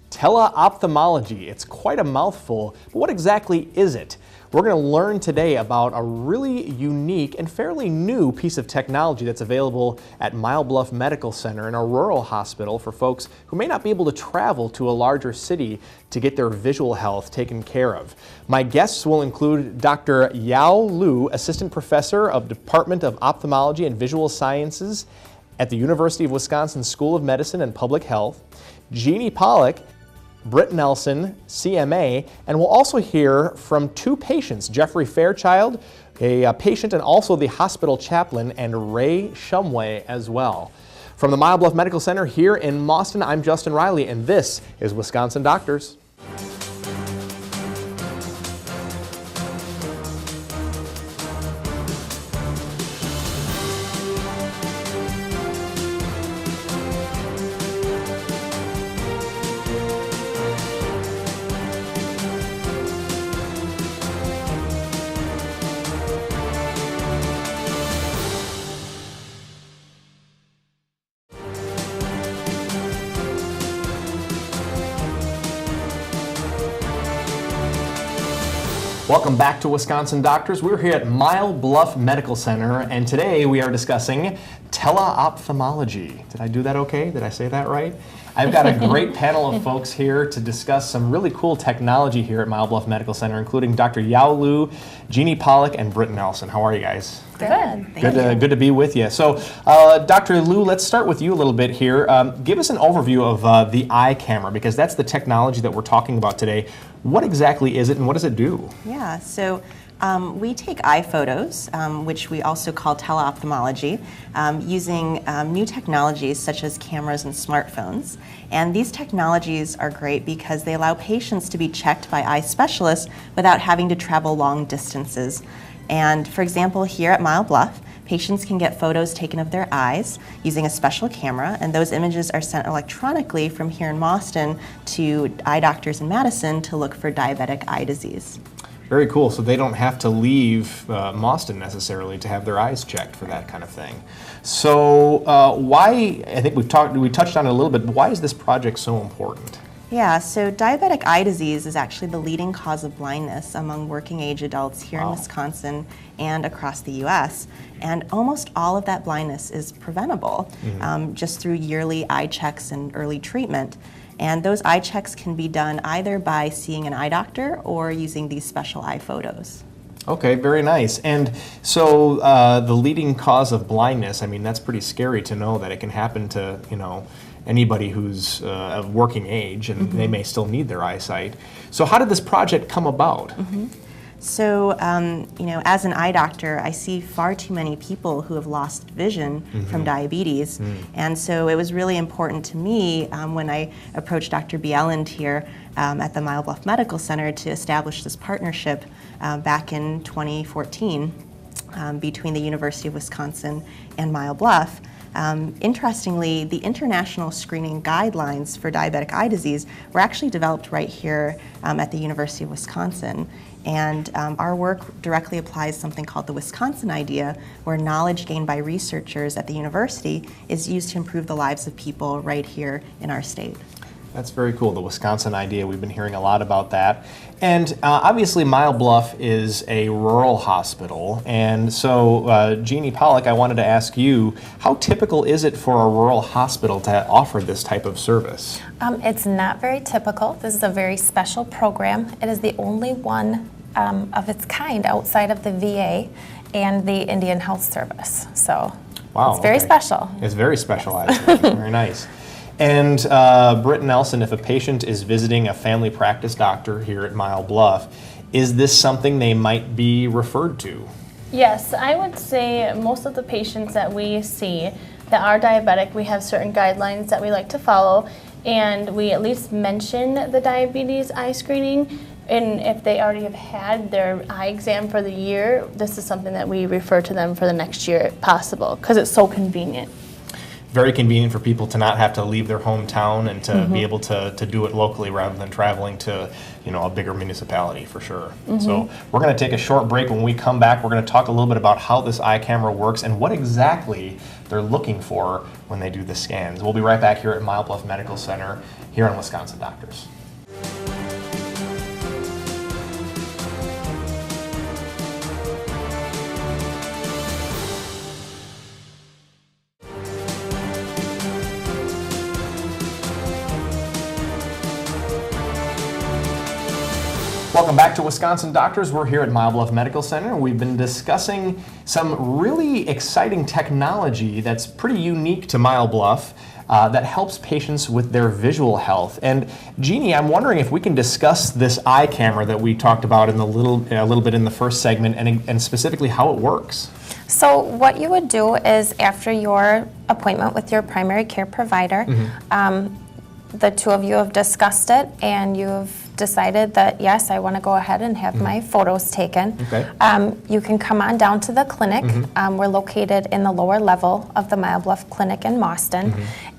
Teleophthalmology. It's quite a mouthful, but what exactly is it? We're going to learn today about a really unique and fairly new piece of technology that's available at Bluff Medical Center, in a rural hospital for folks who may not be able to travel to a larger city to get their visual health taken care of. My guests will include Dr. Yao Lu, Assistant Professor of Department of Ophthalmology and Visual Sciences at the University of Wisconsin School of Medicine and Public Health, Jeannie Pollock, Britt Nelson, CMA, and we'll also hear from two patients, Jeffrey Fairchild, a patient and also the hospital chaplain, and Ray Shumway as well. From the Bluff Medical Center here in Mauston, I'm Justin Riley, and this is Wisconsin Doctors. Welcome back to Wisconsin Doctors. We're here at Bluff Medical Center, and today we are discussing teleophthalmology. Did I do that okay? Did I say that right? I've got a great panel of folks here to discuss some really cool technology here at Bluff Medical Center, including Dr. Yao Lu, Jeannie Pollock, and Britt Nelson. How are you guys? Good. Good to be with you. So, Dr. Lu, let's start with you a little bit here. Give us an overview of the eye camera, because that's the technology that we're talking about today. What exactly is it, and what does it do? Yeah, so we take eye photos, which we also call teleophthalmology, using new technologies such as cameras and smartphones. And these technologies are great because they allow patients to be checked by eye specialists without having to travel long distances. And for example, here at Bluff, patients can get photos taken of their eyes using a special camera, and those images are sent electronically from here in Mauston to eye doctors in Madison to look for diabetic eye disease. Very cool. So they don't have to leave Mauston necessarily to have their eyes checked for that kind of thing. So why, I think we touched on it a little bit, but why is this project so important? Yeah, so diabetic eye disease is actually the leading cause of blindness among working age adults here in Wisconsin and across the U.S. And almost all of that blindness is preventable just through yearly eye checks and early treatment. And those eye checks can be done either by seeing an eye doctor or using these special eye photos. Okay, very nice. And so the leading cause of blindness, I mean, that's pretty scary to know that it can happen to, anybody who's of working age, and they may still need their eyesight. So how did this project come about? So, as an eye doctor, I see far too many people who have lost vision from diabetes. And so it was really important to me when I approached Dr. Bjelland here at the Bluff Medical Center to establish this partnership back in 2014 between the University of Wisconsin and Bluff. Interestingly, the international screening guidelines for diabetic eye disease were actually developed right here at the University of Wisconsin. And our work directly applies something called the Wisconsin Idea, where knowledge gained by researchers at the university is used to improve the lives of people right here in our state. That's very cool, the Wisconsin Idea. We've been hearing a lot about that. And obviously, Bluff is a rural hospital. And so, Jeannie Pollock, I wanted to ask you, how typical is it for a rural hospital to offer this type of service? It's not very typical. This is a very special program. It is the only one of its kind outside of the VA and the Indian Health Service. So, it's very special. It's very specialized. Very nice. And Britt Nelson, if a patient is visiting a family practice doctor here at Bluff, is this something they might be referred to? Yes, I would say most of the patients that we see that are diabetic, we have certain guidelines that we like to follow, and we at least mention the diabetes eye screening. And if they already have had their eye exam for the year, this is something that we refer to them for the next year if possible, because it's so convenient. Very convenient for people to not have to leave their hometown and to be able to do it locally rather than traveling to a bigger municipality, for sure. So we're going to take a short break. When we come back, we're going to talk a little bit about how this eye camera works and what exactly they're looking for when they do the scans. We'll be right back here at Mile Bluff Medical Center here on Wisconsin Doctors. Welcome back to Wisconsin Doctors. We're here at Mile Bluff Medical Center. We've been discussing some really exciting technology that's pretty unique to Mile Bluff that helps patients with their visual health. And Jeannie, I'm wondering if we can discuss this eye camera that we talked about in a little bit in the first segment, and specifically how it works. So what you would do is after your appointment with your primary care provider, the two of you have discussed it and you've decided that, yes, I want to go ahead and have my photos taken. Okay. You can come on down to the clinic. We're located in the lower level of the Mile Bluff Clinic in Mauston.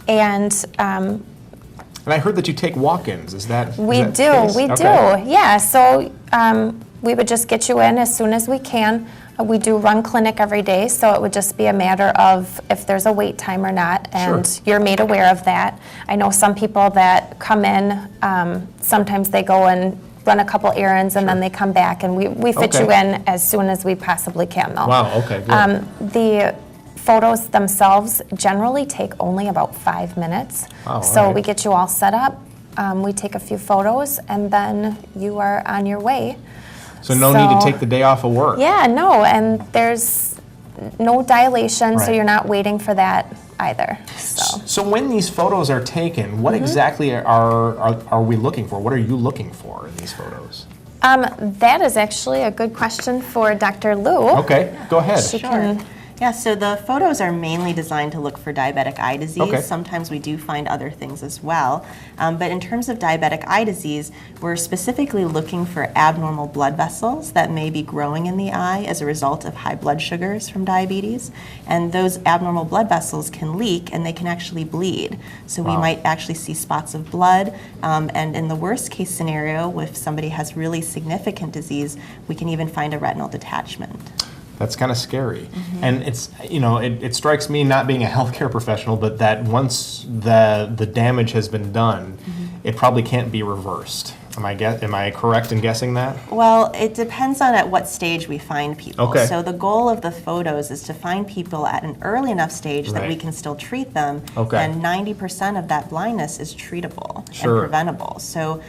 And I heard that you take walk-ins. Is that we is do, that the case? we Okay. do. Yeah, so we would just get you in as soon as we can. We do run clinic every day, so it would just be a matter of if there's a wait time or not, and Sure. you're made aware of that. I know some people that come in, sometimes they go and run a couple errands and then they come back, and we fit Okay. you in as soon as we possibly can, though. Wow, okay, good. The photos themselves generally take only about 5 minutes. Wow, So all right. we get you all set up, we take a few photos, and then you are on your way. So no need to take the day off of work. Yeah, no, and there's no dilation, so Right. you're not waiting for that either. So when these photos are taken, what exactly are we looking for? What are you looking for in these photos? That is actually a good question for Dr. Lou. Okay, go ahead. She can. Yeah, so the photos are mainly designed to look for diabetic eye disease. Okay. Sometimes we do find other things as well. But in terms of diabetic eye disease, we're specifically looking for abnormal blood vessels that may be growing in the eye as a result of high blood sugars from diabetes. And those abnormal blood vessels can leak and they can actually bleed. So we Wow. might actually see spots of blood. And in the worst case scenario, if somebody has really significant disease, we can even find a retinal detachment. That's kind of scary. And it's, it strikes me, not being a healthcare professional, but that once the damage has been done, it probably can't be reversed. Am I correct in guessing that? Well, it depends on at what stage we find people. Okay. So the goal of the photos is to find people at an early enough stage that we Right. can still treat them. Okay. And 90% of that blindness is treatable Sure. and preventable. So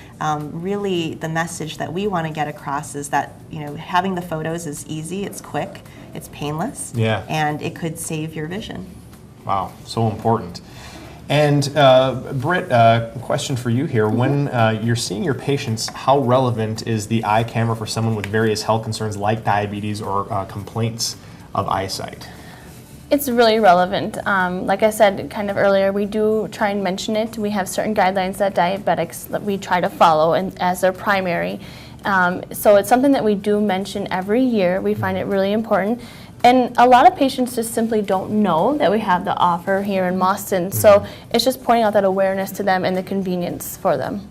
really the message that we want to get across is that, having the photos is easy, it's quick, it's painless, Yeah. and it could save your vision. Wow, so important. And Britt, question for you here. When you're seeing your patients, how relevant is the eye camera for someone with various health concerns like diabetes or complaints of eyesight? It's really relevant. Like I said kind of earlier, we do try and mention it. We have certain guidelines that diabetics that we try to follow and as their primary. So it's something that we do mention every year. We find it really important. And a lot of patients just simply don't know that we have the offer here in Mauston. So it's just pointing out that awareness to them and the convenience for them.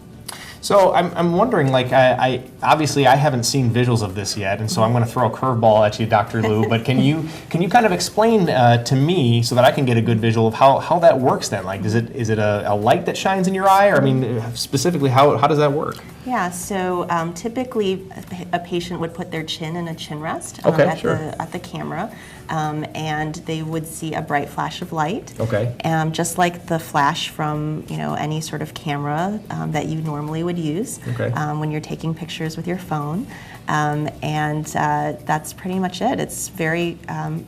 So I'm wondering, like, I obviously I haven't seen visuals of this yet, and so I'm going to throw a curveball at you, Dr. Lou. But can you kind of explain to me so that I can get a good visual of how that works then? Like, is it a light that shines in your eye, or I mean, specifically how does that work? Yeah, so typically a patient would put their chin in a chin rest Okay, sure. at the camera, and they would see a bright flash of light. Okay. Just like the flash from any sort of camera that you normally would use Okay. when you're taking pictures with your phone, and that's pretty much it. It's very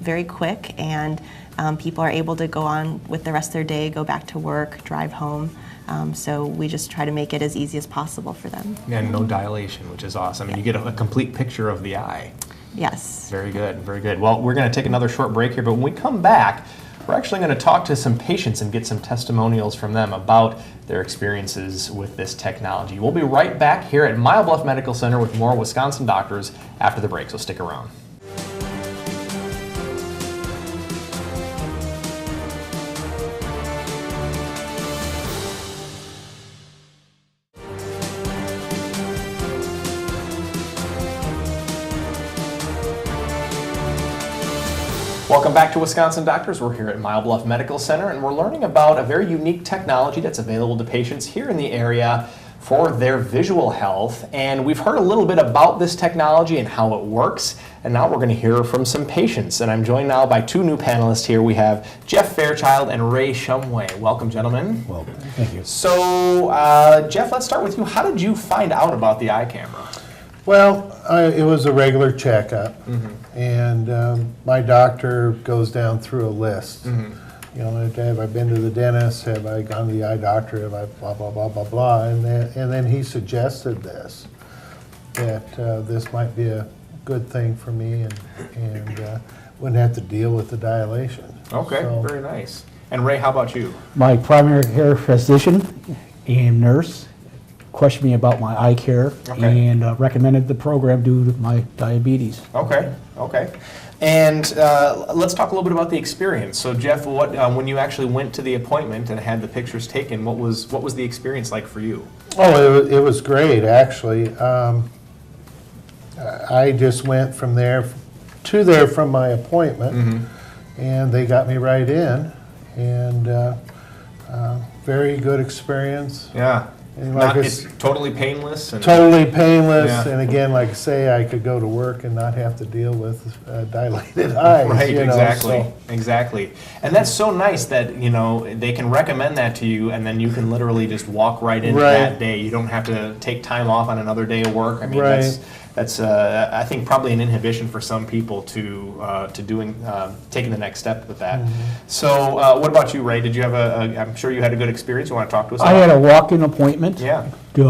very quick, and people are able to go on with the rest of their day, go back to work, drive home. So we just try to make it as easy as possible for them. And no dilation, which is awesome. And you get a complete picture of the eye. Yes. Very good, very good. Well, we're going to take another short break here, but when we come back, we're actually going to talk to some patients and get some testimonials from them about their experiences with this technology. We'll be right back here at Mile Bluff Medical Center with more Wisconsin Doctors after the break, so stick around. Welcome back to Wisconsin Doctors. We're here at Bluff Medical Center, and we're learning about a very unique technology that's available to patients here in the area for their visual health. And we've heard a little bit about this technology and how it works, and now we're going to hear from some patients. And I'm joined now by two new panelists here. We have Jeff Fairchild and Ray Shumway. Welcome, gentlemen. Welcome. Thank you. So, Jeff, let's start with you. How did you find out about the eye camera? Well, it was a regular checkup, and my doctor goes down through a list. You know, have I been to the dentist? Have I gone to the eye doctor? Have I blah, blah, blah, blah, blah. And then he suggested this, that this might be a good thing for me and wouldn't have to deal with the dilation. Okay, So- very nice. And Ray, how about you? My primary care physician and nurse questioned me about my eye care and recommended the program due to my diabetes. Okay, okay. And let's talk a little bit about the experience. So, Jeff, what when you actually went to the appointment and had the pictures taken, what was the experience like for you? Oh, it was great, actually. I just went from there to there from my appointment, and they got me right in, and very good experience. Yeah. And like It's totally painless. And totally painless, Yeah. and again, like I say, I could go to work and not have to deal with dilated eyes. Right, you know, exactly, so- exactly. And that's so nice that, you know, they can recommend that to you, and then you can literally just walk right into Right. that day. You don't have to take time off on another day of work. I mean, Right. that's I think probably an inhibition for some people to doing taking the next step with that. So, what about you, Ray? Did you have I'm sure you had a good experience. You want to talk to us? I about had it? a walk-in appointment Yeah. due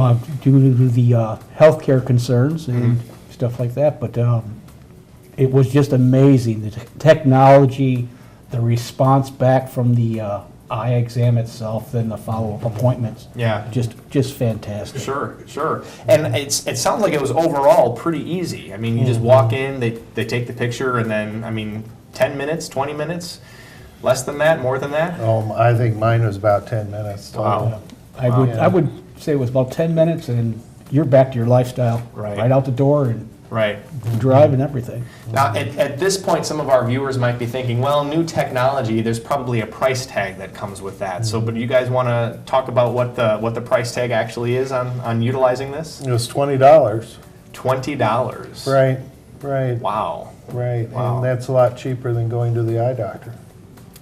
to the healthcare concerns and stuff like that, but it was just amazing. The technology, the response back from the eye exam itself, then the follow-up appointments. Yeah. Just fantastic. Sure, sure. And it sounds like it was overall pretty easy. I mean, you just walk in, they take the picture, and then, I mean, 10 minutes, 20 minutes? Less than that, more than that? I think mine was about 10 minutes total. Wow. I would say it was about 10 minutes, and you're back to your lifestyle. Right. Right out the door and Right. drive and everything. Now, at this point, some of our viewers might be thinking, well, new technology, there's probably a price tag that comes with that. So, but do you guys want to talk about what the price tag actually is on utilizing this? It was $20. $20. Right, Wow. right. Wow. And that's a lot cheaper than going to the eye doctor.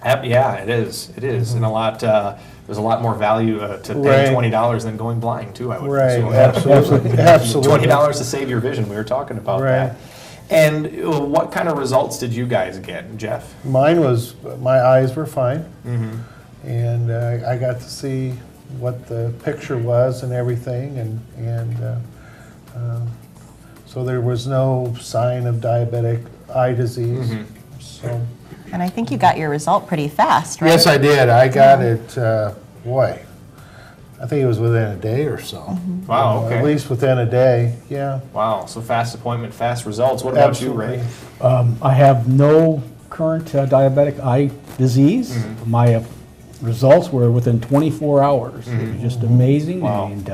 Yeah, it is. It is, and there's a lot more value to paying Right. $20 than going blind too. I would Right, assume. absolutely, absolutely. $20 to save your vision. We were talking about Right. that. And what kind of results did you guys get, Jeff? My eyes were fine, and I got to see what the picture was and everything, and so there was no sign of diabetic eye disease. So And I think you got your result pretty fast, right? yes, I did. I got it. Boy, I think it was within a day or so. Wow. Okay. At least within a day. Yeah. Wow. So fast appointment, fast results. What about you, Ray? Absolutely. I have no current diabetic eye disease. My results were within 24 hours. It was just amazing, Wow. and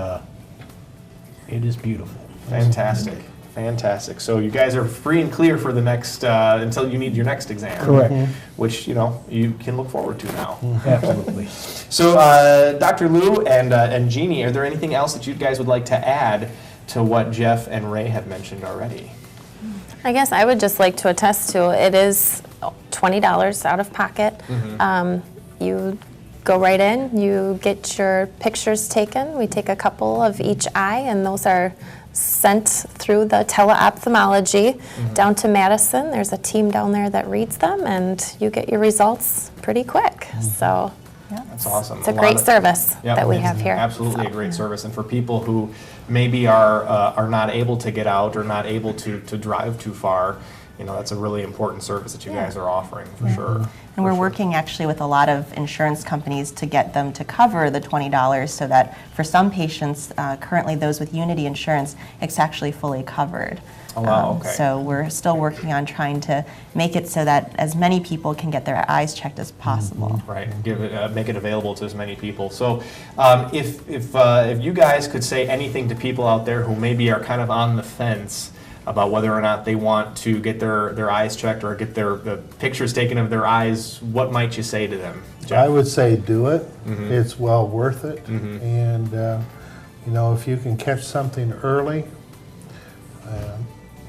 it is beautiful. Fantastic. Fantastic. So you guys are free and clear for the next until you need your next exam. Correct. Which you can look forward to now. Absolutely. So, Dr. Lou and Jeannie, are there anything else that you guys would like to add to what Jeff and Ray have mentioned already? I guess I would just like to attest to it is $20 out of pocket. You go right in, you get your pictures taken. We take a couple of each eye, and those are sent through the teleophthalmology down to Madison. There's a team down there that reads them, and you get your results pretty quick. So That's awesome. it's a great service Yep, that we it's have here. Absolutely So, a great service. And for people who maybe are not able to get out or not able to drive too far, that's a really important service that you guys are offering for sure. And we're working actually with a lot of insurance companies to get them to cover the $20 so that for some patients, currently those with Unity insurance, it's actually fully covered. Oh, wow, okay. So we're still working on trying to make it so that as many people can get their eyes checked as possible. Right, make it available to as many people. So, if you guys could say anything to people out there who maybe are kind of on the fence about whether or not they want to get their eyes checked or get their pictures taken of their eyes, what might you say to them, Jeff? I would say do it. It's well worth it. And, you know, if you can catch something early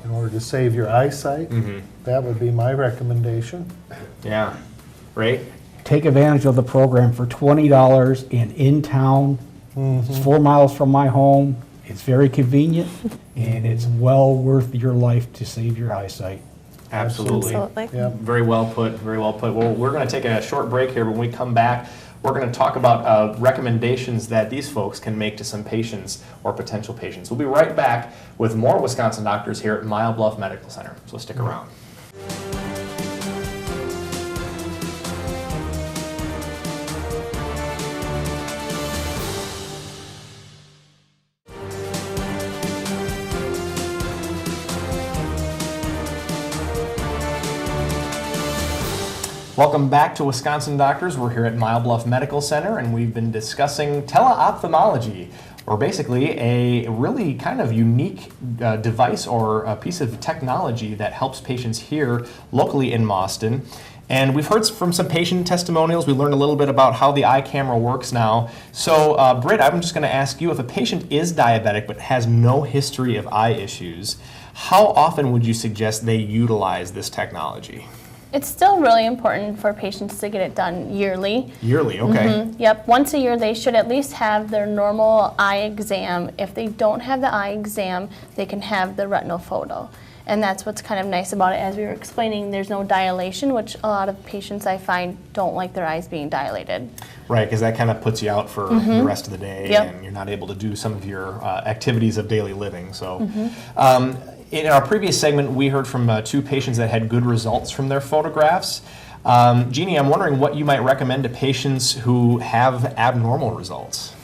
in order to save your eyesight, that would be my recommendation. Yeah. Ray? Take advantage of the program for $20 and in town. It's 4 miles from my home. It's very convenient, and it's well worth your life to save your eyesight. Absolutely. Yep. Very well put, very well put. Well, we're going to take a short break here. When we come back, we're going to talk about recommendations that these folks can make to some patients or potential patients. We'll be right back with more Wisconsin Doctors here at Mile Bluff Medical Center, so stick around. Welcome back to Wisconsin Doctors. We're here at Mile Bluff Medical Center, and we've been discussing teleophthalmology, or basically a really kind of unique device or a piece of technology that helps patients here locally in Mauston. And we've heard from some patient testimonials. We learned a little bit about how the eye camera works now. So, Britt, I'm just going to ask you, if a patient is diabetic but has no history of eye issues, how often would you suggest they utilize this technology? It's still really important for patients to get it done yearly. Yearly, okay. Yep, once a year they should at least have their normal eye exam. If they don't have the eye exam, they can have the retinal photo. And that's what's kind of nice about it. As we were explaining, there's no dilation, which a lot of patients I find don't like their eyes being dilated. Right, because that kind of puts you out for the rest of the day, and you're not able to do some of your activities of daily living. So. In our previous segment, we heard from 2 patients that had good results from their photographs. Jeannie, I'm wondering what you might recommend to patients who have abnormal results.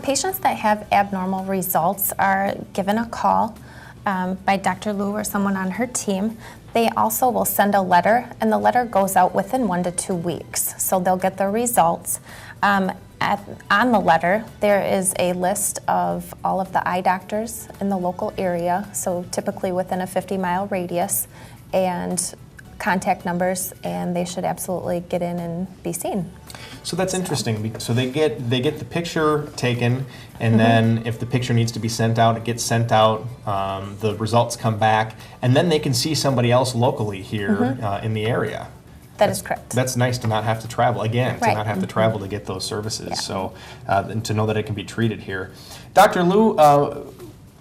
Patients that have abnormal results are given a call by Dr. Lou or someone on her team. They also will send a letter, and the letter goes out within 1 to 2 weeks. So they'll get their results. On the letter, there is a list of all of the eye doctors in the local area, so typically within a 50-mile radius, and contact numbers, and they should absolutely get in and be seen. So that's interesting. So they get the picture taken, and then if the picture needs to be sent out, it gets sent out. The results come back, and then they can see somebody else locally here in the area. That is correct. That's nice to not have to travel, again, to not have to travel to get those services, so and to know that it can be treated here. Dr. Lou,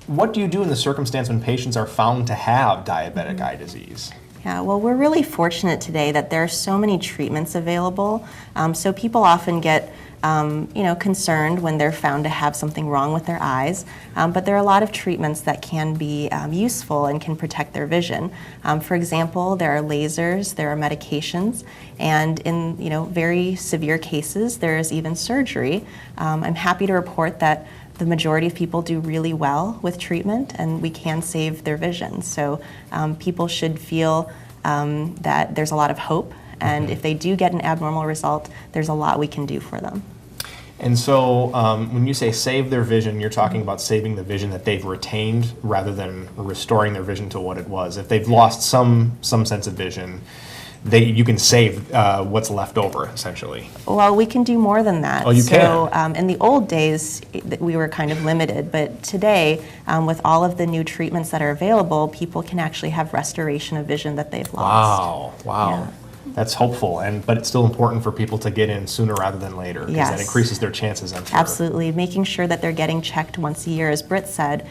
what do you do in the circumstance when patients are found to have diabetic eye disease? Yeah, well, we're really fortunate today that there are so many treatments available. So people often get concerned when they're found to have something wrong with their eyes, but there are a lot of treatments that can be useful and can protect their vision. For example, there are lasers, there are medications, and in very severe cases, there is even surgery. I'm happy to report that the majority of people do really well with treatment, and we can save their vision. So people should feel that there's a lot of hope, and if they do get an abnormal result, there's a lot we can do for them. And so when you say save their vision, you're talking about saving the vision that they've retained rather than restoring their vision to what it was. If they've lost some sense of vision, you can save what's left over, essentially. Well, we can do more than that. Oh, you can? So in the old days, we were kind of limited, but today, with all of the new treatments that are available, people can actually have restoration of vision that they've lost. Wow. Yeah. That's hopeful, but it's still important for people to get in sooner rather than later, because that increases their chances, I'm sure. Absolutely. Making sure that they're getting checked once a year, as Britt said,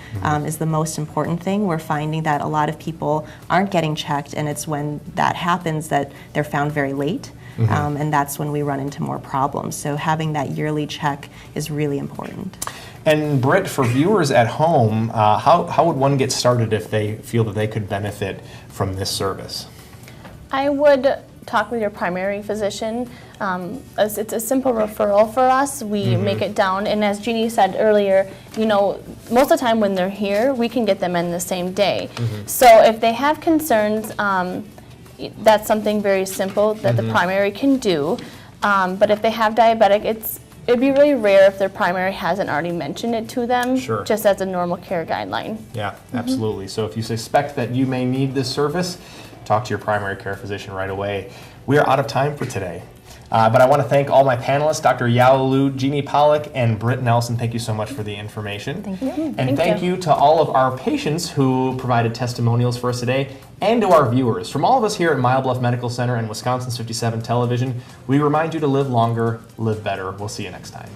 is the most important thing. We're finding that a lot of people aren't getting checked, and it's when that happens that they're found very late, and that's when we run into more problems. So having that yearly check is really important. And Britt, for viewers at home, how would one get started if they feel that they could benefit from this service? I would talk with your primary physician. It's a simple referral for us. We make it down, and as Jeannie said earlier, most of the time when they're here, we can get them in the same day. So if they have concerns, that's something very simple that the primary can do. But if they have diabetic, it'd be really rare if their primary hasn't already mentioned it to them, Sure. just as a normal care guideline. Yeah, absolutely. So if you suspect that you may need this service, talk to your primary care physician right away. We are out of time for today. But I want to thank all my panelists, Dr. Yao Lu, Jeannie Pollack, and Britt Nelson. Thank you so much for the information. Thank you. And thank you to all of our patients who provided testimonials for us today, and to our viewers. From all of us here at Mile Bluff Medical Center and Wisconsin's 57 Television, we remind you to live longer, live better. We'll see you next time.